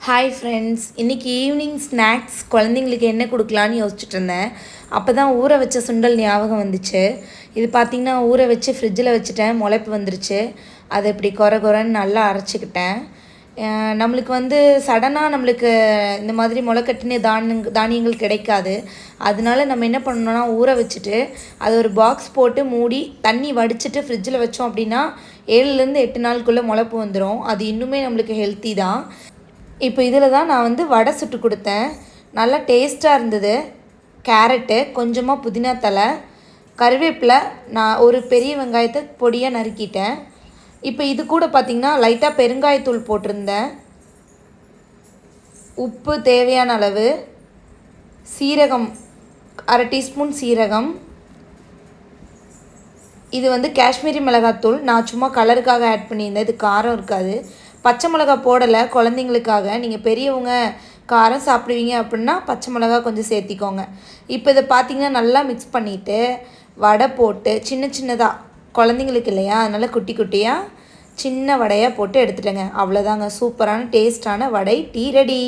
Hi friends, இன்றைக்கி evening snacks குழந்தைங்களுக்கு என்ன கொடுக்கலான்னு யோசிச்சுட்டு இருந்தேன். அப்போ தான் ஊற வச்ச சுண்டல் ஞாபகம் வந்துச்சு. இது பார்த்திங்கன்னா ஊற வச்சு ஃப்ரிட்ஜில் வச்சுட்டேன், முளைப்பு வந்துருச்சு. அதை இப்படி கொரன்னு நல்லா அரைச்சிக்கிட்டேன். நம்மளுக்கு சடனாக நம்மளுக்கு இந்த மாதிரி முளைக்கட்டின தானியங்கள் கிடைக்காது. அதனால நம்ம என்ன பண்ணணும்னா ஊற வச்சுட்டு அதை ஒரு பாக்ஸ் போட்டு மூடி தண்ணி வடிச்சிட்டு ஃப்ரிட்ஜில் வச்சோம் அப்படின்னா 7லேருந்து 8 நாளுக்குள்ளே முளைப்பு வந்துடும். அது இன்னுமே நம்மளுக்கு ஹெல்த்தி தான். இப்போ இதில் தான் நான் வடை சுட்டு கொடுத்தேன். நல்லா டேஸ்ட்டாக இருந்தது. கேரட்டு, கொஞ்சமாக புதினா தழை, கருவேப்பிலை, நான் ஒரு பெரிய வெங்காயத்தை பொடியாக நறுக்கிட்டேன். இப்போ இது கூட பார்த்திங்கன்னா லைட்டாக பெருங்காயத்தூள் போட்டிருந்தேன், உப்பு தேவையான அளவு, சீரகம் 1/2 டீஸ்பூன் சீரகம். இது காஷ்மீரி மிளகாத்தூள், நான் சும்மா கலருக்காக ஆட் பண்ணியிருந்தேன். இது காரம் இருக்காது. பச்சை மிளகா போடலை குழந்தைங்களுக்காக. நீங்கள் பெரியவங்க காரம் சாப்பிடுவீங்க அப்படின்னா பச்சை மிளகா கொஞ்சம் சேர்த்திக்கோங்க. இப்போ இதை பார்த்திங்கன்னா நல்லா மிக்ஸ் பண்ணிவிட்டு வடை போட்டு சின்னதாக, குழந்தைங்களுக்கு இல்லையா அதனால் குட்டி குட்டியாக சின்ன வடையாக போட்டு எடுத்துட்டேங்க. அவ்வளோதாங்க, சூப்பரான டேஸ்டான வடை டீ ரெடி.